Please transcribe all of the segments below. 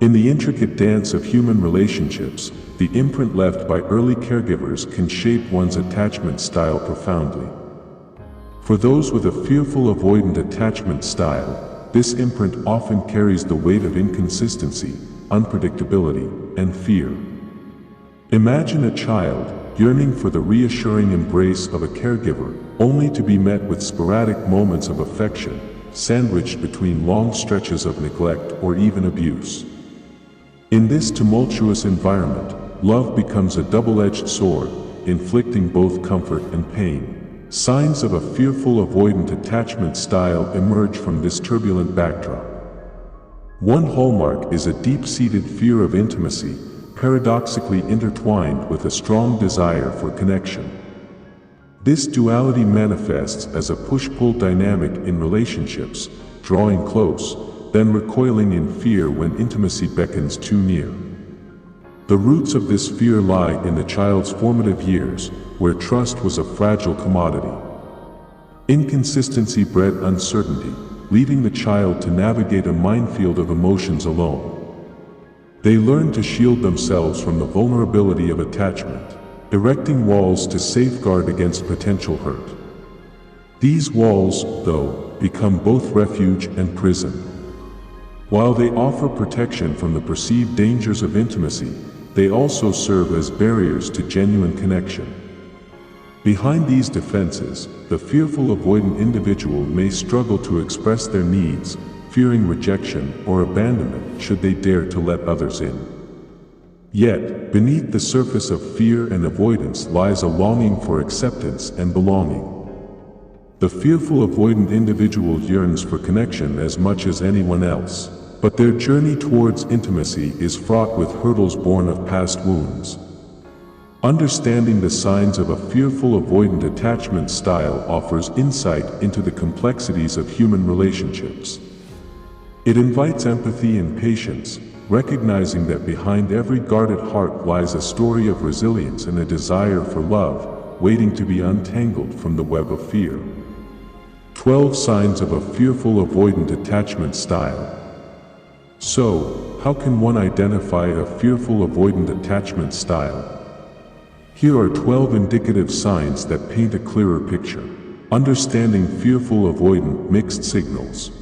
In the intricate dance of human relationships, the imprint left by early caregivers can shape one's attachment style profoundly. For those with a fearful avoidant attachment style, this imprint often carries the weight of inconsistency, unpredictability, and fear. Imagine a child yearning for the reassuring embrace of a caregiver, only to be met with sporadic moments of affection, sandwiched between long stretches of neglect or even abuse. In this tumultuous environment, love becomes a double-edged sword, inflicting both comfort and pain. Signs of a fearful avoidant attachment style emerge from this turbulent backdrop. One hallmark is a deep-seated fear of intimacy, paradoxically intertwined with a strong desire for connection. This duality manifests as a push-pull dynamic in relationships, drawing close, then recoiling in fear when intimacy beckons too near. The roots of this fear lie in the child's formative years, where trust was a fragile commodity. Inconsistency bred uncertainty, leaving the child to navigate a minefield of emotions alone. They learn to shield themselves from the vulnerability of attachment, erecting walls to safeguard against potential hurt. These walls, though, become both refuge and prison. While they offer protection from the perceived dangers of intimacy, they also serve as barriers to genuine connection. Behind these defenses, the fearful avoidant individual may struggle to express their needs, fearing rejection or abandonment should they dare to let others in. Yet, beneath the surface of fear and avoidance lies a longing for acceptance and belonging. The fearful avoidant individual yearns for connection as much as anyone else, but their journey towards intimacy is fraught with hurdles born of past wounds. Understanding the signs of a fearful avoidant attachment style offers insight into the complexities of human relationships. It invites empathy and patience, recognizing that behind every guarded heart lies a story of resilience and a desire for love, waiting to be untangled from the web of fear. 12 signs of a fearful avoidant attachment style. So, how can one identify a fearful avoidant attachment style? Here are 12 indicative signs that paint a clearer picture. Understanding fearful avoidant mixed signals.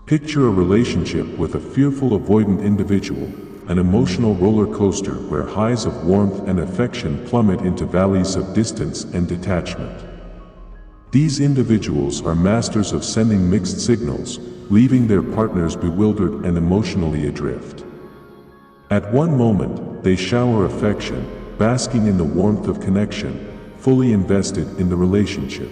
Picture a relationship with a fearful avoidant individual, an emotional roller coaster where highs of warmth and affection plummet into valleys of distance and detachment. These individuals are masters of sending mixed signals, leaving their partners bewildered and emotionally adrift. At one moment, they shower affection, basking in the warmth of connection, fully invested in the relationship.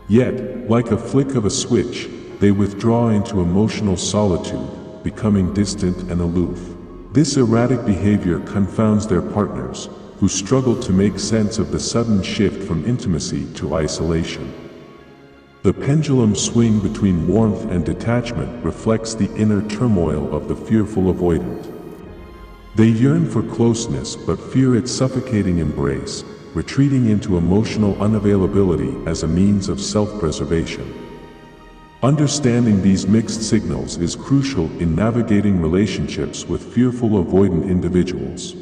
Yet, like a flick of a switch, they withdraw into emotional solitude, becoming distant and aloof. This erratic behavior confounds their partners, who struggle to make sense of the sudden shift from intimacy to isolation. The pendulum swing between warmth and detachment reflects the inner turmoil of the fearful avoidant. They yearn for closeness but fear its suffocating embrace, retreating into emotional unavailability as a means of self-preservation. Understanding these mixed signals is crucial in navigating relationships with fearful avoidant individuals.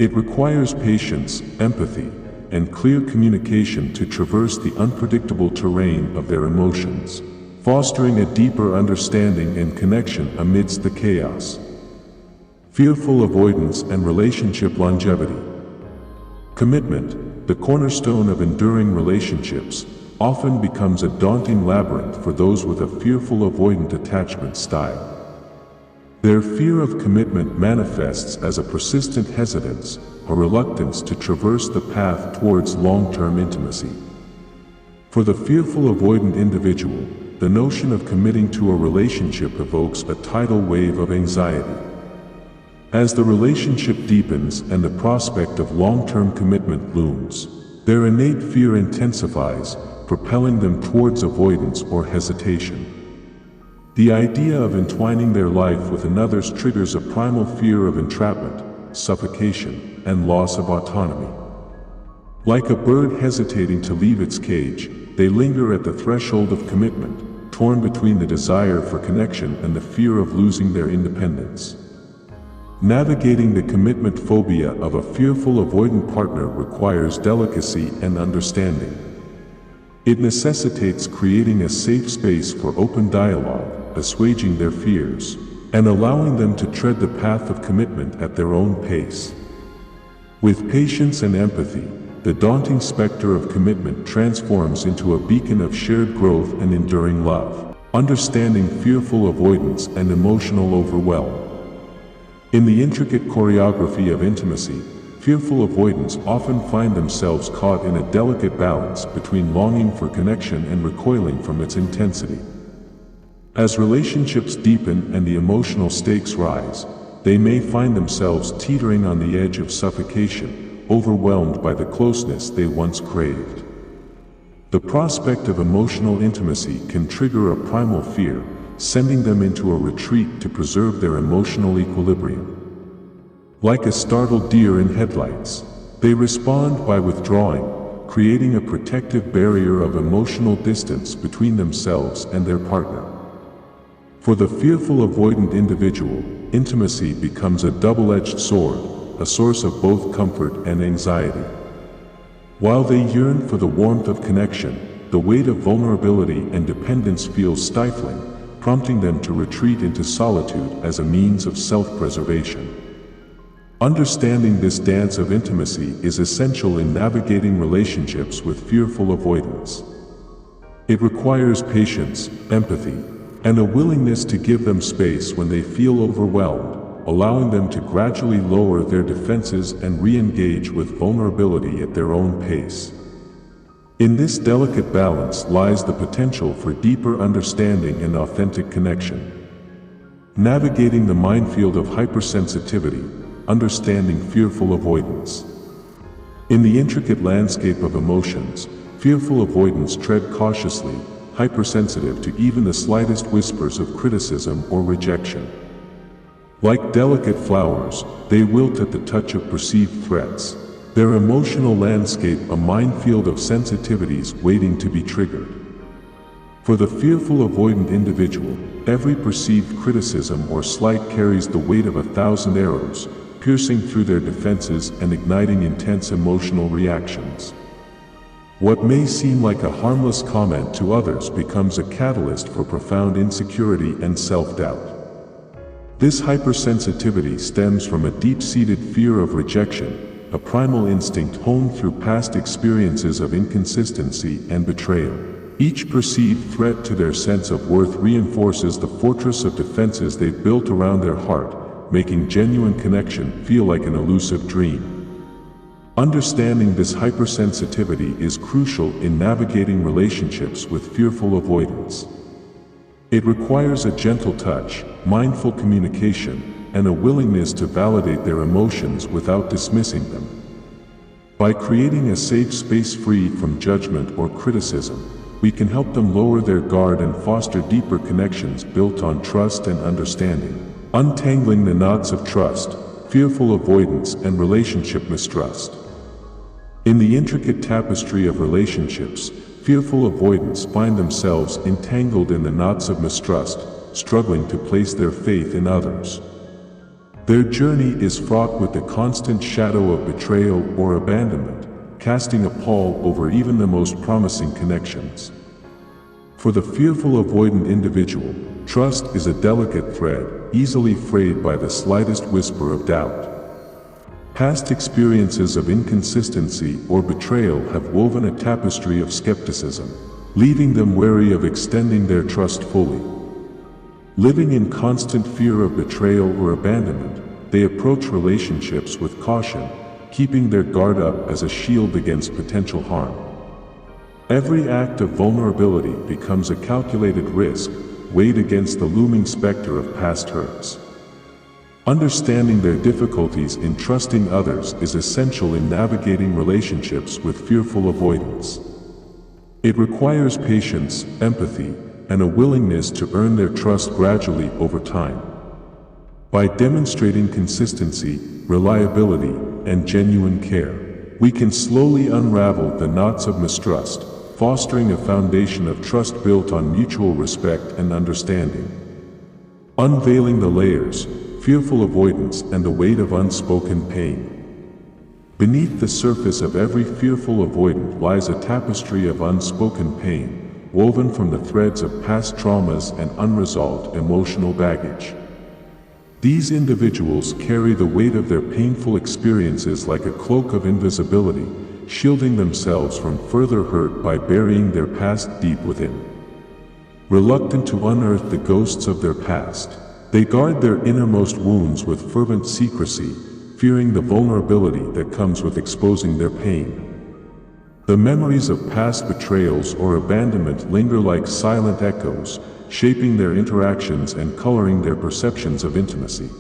It requires patience, empathy, and clear communication to traverse the unpredictable terrain of their emotions, fostering a deeper understanding and connection amidst the chaos. Fearful avoidance and relationship longevity. Commitment, the cornerstone of enduring relationships, often becomes a daunting labyrinth for those with a fearful avoidant attachment style. Their fear of commitment manifests as a persistent hesitance, a reluctance to traverse the path towards long-term intimacy. For the fearful avoidant individual, the notion of committing to a relationship evokes a tidal wave of anxiety. As the relationship deepens and the prospect of long-term commitment looms, their innate fear intensifies, propelling them towards avoidance or hesitation. The idea of entwining their life with another's triggers a primal fear of entrapment, suffocation, and loss of autonomy. Like a bird hesitating to leave its cage, they linger at the threshold of commitment, torn between the desire for connection and the fear of losing their independence. Navigating the commitment phobia of a fearful avoidant partner requires delicacy and understanding. It necessitates creating a safe space for open dialogue, assuaging their fears, and allowing them to tread the path of commitment at their own pace. With patience and empathy, the daunting specter of commitment transforms into a beacon of shared growth and enduring love. Understanding fearful avoidance and emotional overwhelm. In the intricate choreography of intimacy, fearful avoidants often find themselves caught in a delicate balance between longing for connection and recoiling from its intensity. As relationships deepen and the emotional stakes rise, they may find themselves teetering on the edge of suffocation, overwhelmed by the closeness they once craved. The prospect of emotional intimacy can trigger a primal fear, sending them into a retreat to preserve their emotional equilibrium. Like a startled deer in headlights, they respond by withdrawing, creating a protective barrier of emotional distance between themselves and their partner. For the fearful avoidant individual, intimacy becomes a double-edged sword, a source of both comfort and anxiety. While they yearn for the warmth of connection, the weight of vulnerability and dependence feels stifling, prompting them to retreat into solitude as a means of self-preservation. Understanding this dance of intimacy is essential in navigating relationships with fearful avoidance. It requires patience, empathy, and a willingness to give them space when they feel overwhelmed, allowing them to gradually lower their defenses and re-engage with vulnerability at their own pace. In this delicate balance lies the potential for deeper understanding and authentic connection. Navigating the minefield of hypersensitivity, understanding fearful avoidance. In the intricate landscape of emotions, fearful avoidants tread cautiously, hypersensitive to even the slightest whispers of criticism or rejection. Like delicate flowers, they wilt at the touch of perceived threats, their emotional landscape a minefield of sensitivities waiting to be triggered. For the fearful avoidant individual, every perceived criticism or slight carries the weight of 1,000 arrows, piercing through their defenses and igniting intense emotional reactions. What may seem like a harmless comment to others becomes a catalyst for profound insecurity and self-doubt. This hypersensitivity stems from a deep-seated fear of rejection, a primal instinct honed through past experiences of inconsistency and betrayal. Each perceived threat to their sense of worth reinforces the fortress of defenses they've built around their heart, making genuine connection feel like an elusive dream. Understanding this hypersensitivity is crucial in navigating relationships with fearful avoidance. It requires a gentle touch, mindful communication, and a willingness to validate their emotions without dismissing them. By creating a safe space free from judgment or criticism, we can help them lower their guard and foster deeper connections built on trust and understanding. Untangling the knots of trust, fearful avoidance, and relationship mistrust. In the intricate tapestry of relationships, fearful avoidants find themselves entangled in the knots of mistrust, struggling to place their faith in others. Their journey is fraught with the constant shadow of betrayal or abandonment, casting a pall over even the most promising connections. For the fearful avoidant individual, trust is a delicate thread, easily frayed by the slightest whisper of doubt. Past experiences of inconsistency or betrayal have woven a tapestry of skepticism, leaving them wary of extending their trust fully. Living in constant fear of betrayal or abandonment, they approach relationships with caution, keeping their guard up as a shield against potential harm. Every act of vulnerability becomes a calculated risk, weighed against the looming specter of past hurts. Understanding their difficulties in trusting others is essential in navigating relationships with fearful avoidance. It requires patience, empathy, and a willingness to earn their trust gradually over time. By demonstrating consistency, reliability, and genuine care, we can slowly unravel the knots of mistrust, fostering a foundation of trust built on mutual respect and understanding. Unveiling the layers, fearful avoidance and the weight of unspoken pain. Beneath the surface of every fearful avoidant lies a tapestry of unspoken pain, woven from the threads of past traumas and unresolved emotional baggage. These individuals carry the weight of their painful experiences like a cloak of invisibility, shielding themselves from further hurt by burying their past deep within. Reluctant to unearth the ghosts of their past, they guard their innermost wounds with fervent secrecy, fearing the vulnerability that comes with exposing their pain. The memories of past betrayals or abandonment linger like silent echoes, shaping their interactions and coloring their perceptions of intimacy.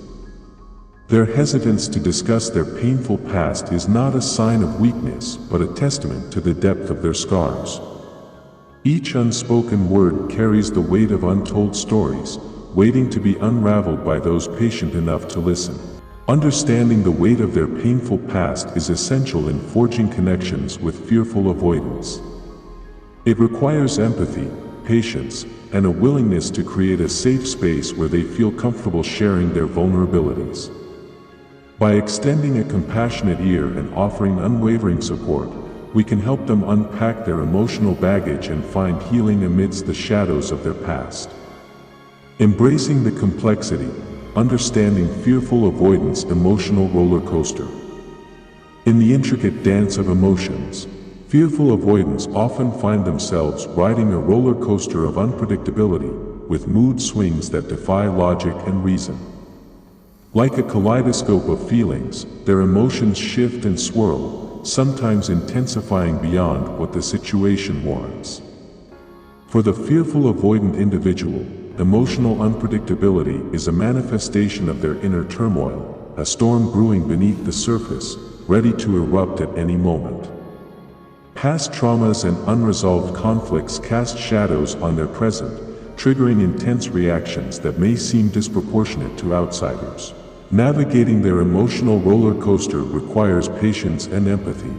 Their hesitance to discuss their painful past is not a sign of weakness, but a testament to the depth of their scars. Each unspoken word carries the weight of untold stories, waiting to be unraveled by those patient enough to listen. Understanding the weight of their painful past is essential in forging connections with fearful avoidance. It requires empathy, patience, and a willingness to create a safe space where they feel comfortable sharing their vulnerabilities. By extending a compassionate ear and offering unwavering support, we can help them unpack their emotional baggage and find healing amidst the shadows of their past. Embracing the complexity, understanding fearful avoidance emotional roller coaster. In the intricate dance of emotions, fearful avoidants often find themselves riding a roller coaster of unpredictability, with mood swings that defy logic and reason. Like a kaleidoscope of feelings, their emotions shift and swirl, sometimes intensifying beyond what the situation warrants. For the fearful avoidant individual, emotional unpredictability is a manifestation of their inner turmoil, a storm brewing beneath the surface, ready to erupt at any moment. Past traumas and unresolved conflicts cast shadows on their present, triggering intense reactions that may seem disproportionate to outsiders. Navigating their emotional roller coaster requires patience and empathy.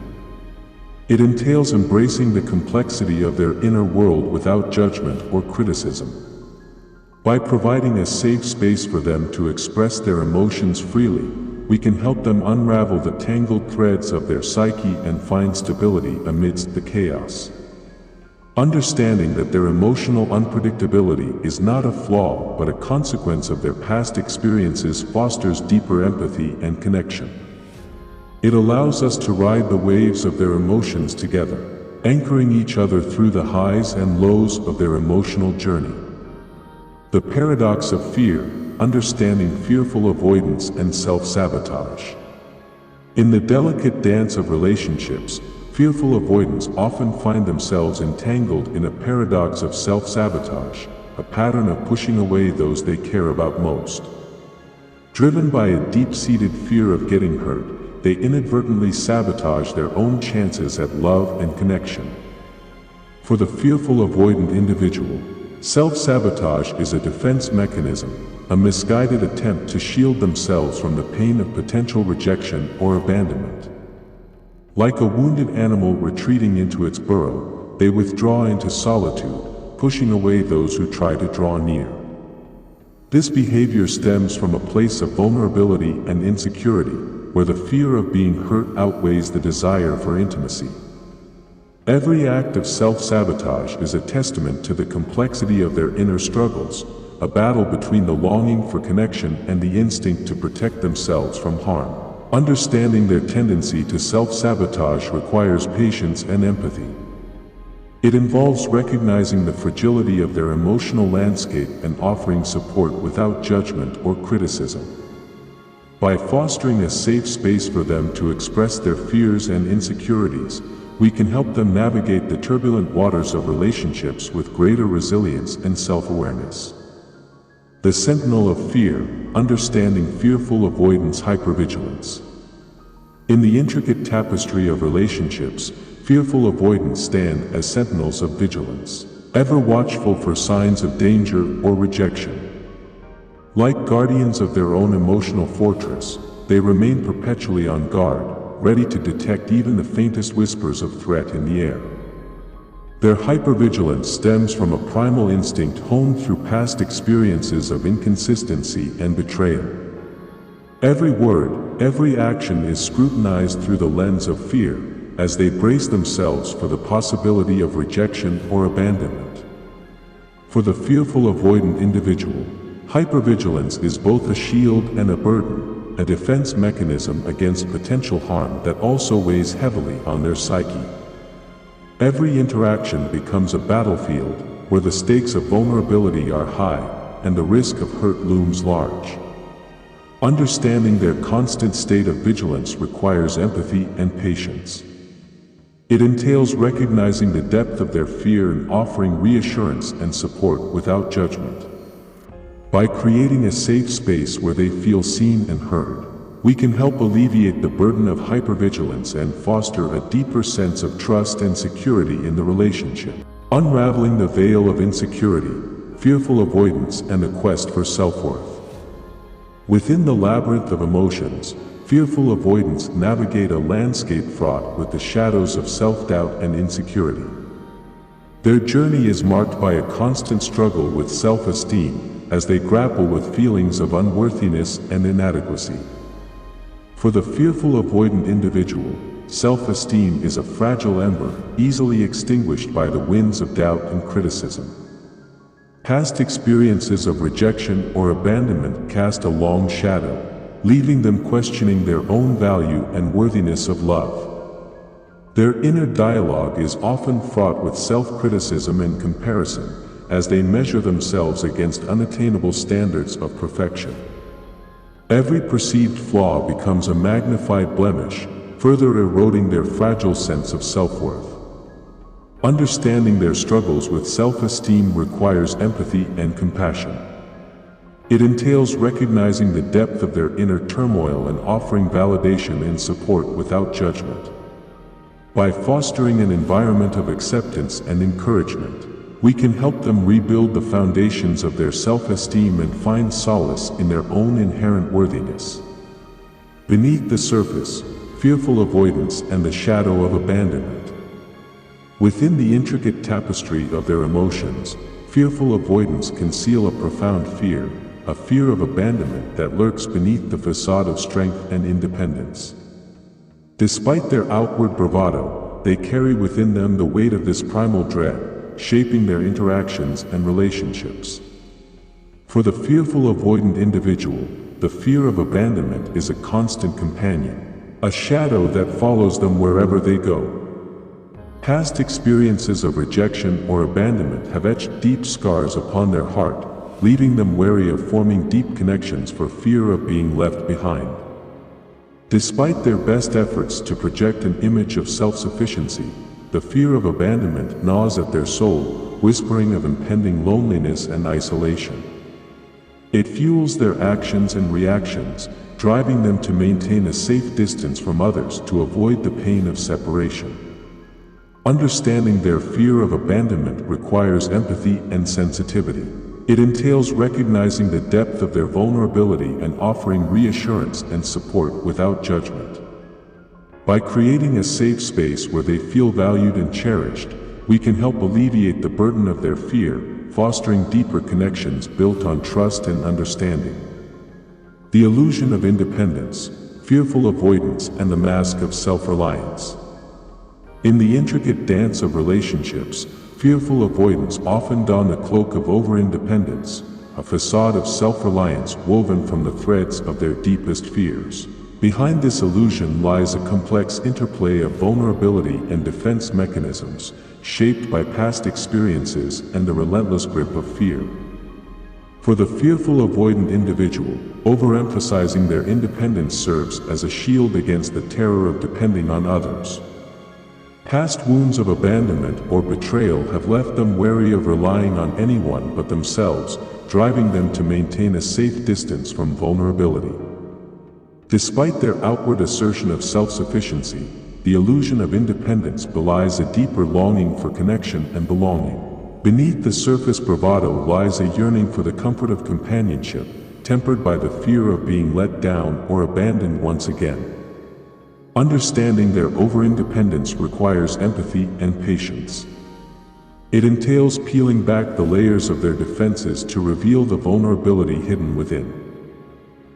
It entails embracing the complexity of their inner world without judgment or criticism. By providing a safe space for them to express their emotions freely, we can help them unravel the tangled threads of their psyche and find stability amidst the chaos. Understanding that their emotional unpredictability is not a flaw but a consequence of their past experiences fosters deeper empathy and connection. It allows us to ride the waves of their emotions together, anchoring each other through the highs and lows of their emotional journey. The paradox of fear, understanding fearful avoidance and self-sabotage. In the delicate dance of relationships, fearful avoidants often find themselves entangled in a paradox of self-sabotage, a pattern of pushing away those they care about most. Driven by a deep-seated fear of getting hurt, they inadvertently sabotage their own chances at love and connection. For the fearful avoidant individual, self-sabotage is a defense mechanism, a misguided attempt to shield themselves from the pain of potential rejection or abandonment. Like a wounded animal retreating into its burrow, they withdraw into solitude, pushing away those who try to draw near. This behavior stems from a place of vulnerability and insecurity, where the fear of being hurt outweighs the desire for intimacy. Every act of self-sabotage is a testament to the complexity of their inner struggles, a battle between the longing for connection and the instinct to protect themselves from harm. Understanding their tendency to self-sabotage requires patience and empathy. It involves recognizing the fragility of their emotional landscape and offering support without judgment or criticism. By fostering a safe space for them to express their fears and insecurities, we can help them navigate the turbulent waters of relationships with greater resilience and self-awareness. The sentinel of fear, understanding fearful avoidance hypervigilance. In the intricate tapestry of relationships, fearful avoidants stand as sentinels of vigilance, ever watchful for signs of danger or rejection. Like guardians of their own emotional fortress, they remain perpetually on guard, ready to detect even the faintest whispers of threat in the air. Their hypervigilance stems from a primal instinct honed through past experiences of inconsistency and betrayal. Every word, every action is scrutinized through the lens of fear, as they brace themselves for the possibility of rejection or abandonment. For the fearful avoidant individual, hypervigilance is both a shield and a burden, a defense mechanism against potential harm that also weighs heavily on their psyche. Every interaction becomes a battlefield where the stakes of vulnerability are high and the risk of hurt looms large. Understanding their constant state of vigilance requires empathy and patience. It entails recognizing the depth of their fear and offering reassurance and support without judgment. By creating a safe space where they feel seen and heard, we can help alleviate the burden of hypervigilance and foster a deeper sense of trust and security in the relationship. Unraveling the veil of insecurity, fearful avoidance, and the quest for self-worth. Within the labyrinth of emotions, fearful avoidants navigate a landscape fraught with the shadows of self-doubt and insecurity. Their journey is marked by a constant struggle with self-esteem as they grapple with feelings of unworthiness and inadequacy. For the fearful avoidant individual, self-esteem is a fragile ember, easily extinguished by the winds of doubt and criticism. Past experiences of rejection or abandonment cast a long shadow, leaving them questioning their own value and worthiness of love. Their inner dialogue is often fraught with self-criticism and comparison, as they measure themselves against unattainable standards of perfection. Every perceived flaw becomes a magnified blemish, further eroding their fragile sense of self-worth. Understanding their struggles with self-esteem requires empathy and compassion. It entails recognizing the depth of their inner turmoil and offering validation and support without judgment. By fostering an environment of acceptance and encouragement, we can help them rebuild the foundations of their self-esteem and find solace in their own inherent worthiness. Beneath the surface, fearful avoidance and the shadow of abandonment. Within the intricate tapestry of their emotions, fearful avoidance conceal a profound fear, a fear of abandonment that lurks beneath the facade of strength and independence. Despite their outward bravado, they carry within them the weight of this primal dread, shaping their interactions and relationships. For the fearful avoidant individual, the fear of abandonment is a constant companion, a shadow that follows them wherever they go. Past experiences of rejection or abandonment have etched deep scars upon their heart, leaving them wary of forming deep connections for fear of being left behind. Despite their best efforts to project an image of self-sufficiency, the fear of abandonment gnaws at their soul, whispering of impending loneliness and isolation. It fuels their actions and reactions, driving them to maintain a safe distance from others to avoid the pain of separation. Understanding their fear of abandonment requires empathy and sensitivity. It entails recognizing the depth of their vulnerability and offering reassurance and support without judgment. By creating a safe space where they feel valued and cherished, we can help alleviate the burden of their fear, fostering deeper connections built on trust and understanding. The illusion of independence, fearful avoidance, and the mask of self-reliance. In the intricate dance of relationships, fearful avoidance often don the cloak of over-independence, a facade of self-reliance woven from the threads of their deepest fears. Behind this illusion lies a complex interplay of vulnerability and defense mechanisms, shaped by past experiences and the relentless grip of fear. For the fearful avoidant individual, overemphasizing their independence serves as a shield against the terror of depending on others. Past wounds of abandonment or betrayal have left them wary of relying on anyone but themselves, driving them to maintain a safe distance from vulnerability. Despite their outward assertion of self-sufficiency, the illusion of independence belies a deeper longing for connection and belonging. Beneath the surface bravado lies a yearning for the comfort of companionship, tempered by the fear of being let down or abandoned once again. Understanding their over-independence requires empathy and patience. It entails peeling back the layers of their defenses to reveal the vulnerability hidden within.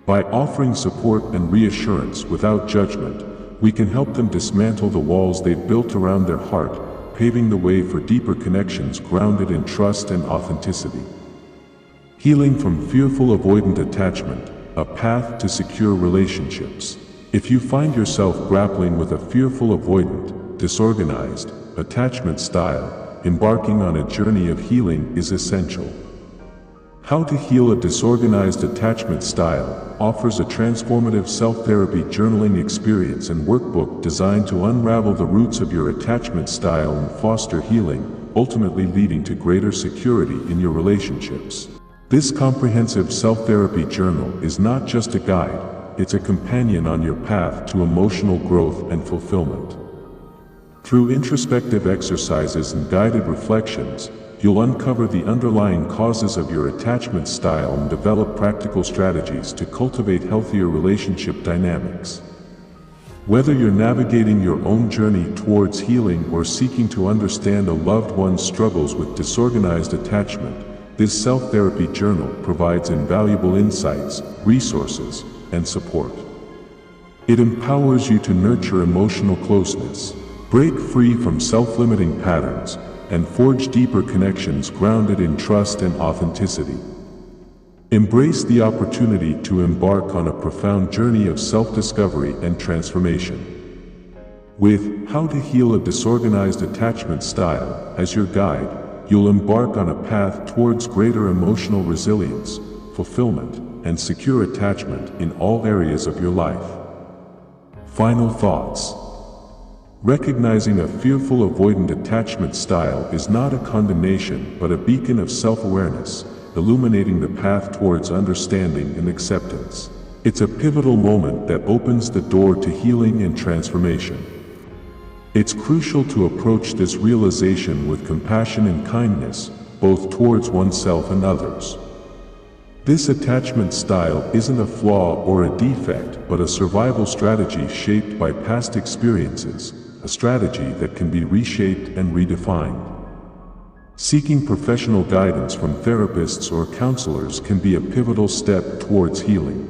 By offering support and reassurance without judgment, we can help them dismantle the walls they've built around their heart, paving the way for deeper connections grounded in trust and authenticity. Healing from fearful avoidant attachment, a path to secure relationships. If you find yourself grappling with a fearful avoidant, disorganized attachment style, embarking on a journey of healing is essential. How to Heal a Disorganized Attachment Style offers a transformative self-therapy journaling experience and workbook designed to unravel the roots of your attachment style and foster healing, ultimately leading to greater security in your relationships. This comprehensive self-therapy journal is not just a guide, it's a companion on your path to emotional growth and fulfillment. Through introspective exercises and guided reflections, you'll uncover the underlying causes of your attachment style and develop practical strategies to cultivate healthier relationship dynamics. Whether you're navigating your own journey towards healing or seeking to understand a loved one's struggles with disorganized attachment, this self-therapy journal provides invaluable insights, resources, and support. It empowers you to nurture emotional closeness, break free from self-limiting patterns, and forge deeper connections grounded in trust and authenticity. Embrace the opportunity to embark on a profound journey of self-discovery and transformation. With How to Heal a Disorganized Attachment Style as your guide, you'll embark on a path towards greater emotional resilience, fulfillment, and secure attachment in all areas of your life. Final thoughts. Recognizing a fearful avoidant attachment style is not a condemnation but a beacon of self-awareness, illuminating the path towards understanding and acceptance. It's a pivotal moment that opens the door to healing and transformation. It's crucial to approach this realization with compassion and kindness, both towards oneself and others. This attachment style isn't a flaw or a defect but a survival strategy shaped by past experiences, a strategy that can be reshaped and redefined. Seeking professional guidance from therapists or counselors can be a pivotal step towards healing.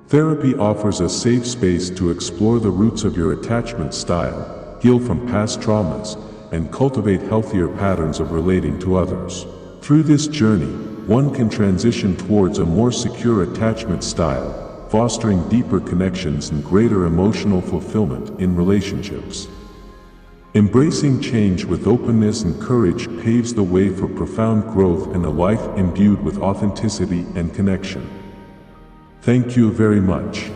Therapy offers a safe space to explore the roots of your attachment style, heal from past traumas, and cultivate healthier patterns of relating to others. Through this journey, one can transition towards a more secure attachment style, fostering deeper connections and greater emotional fulfillment in relationships. Embracing change with openness and courage paves the way for profound growth and a life imbued with authenticity and connection. Thank you very much.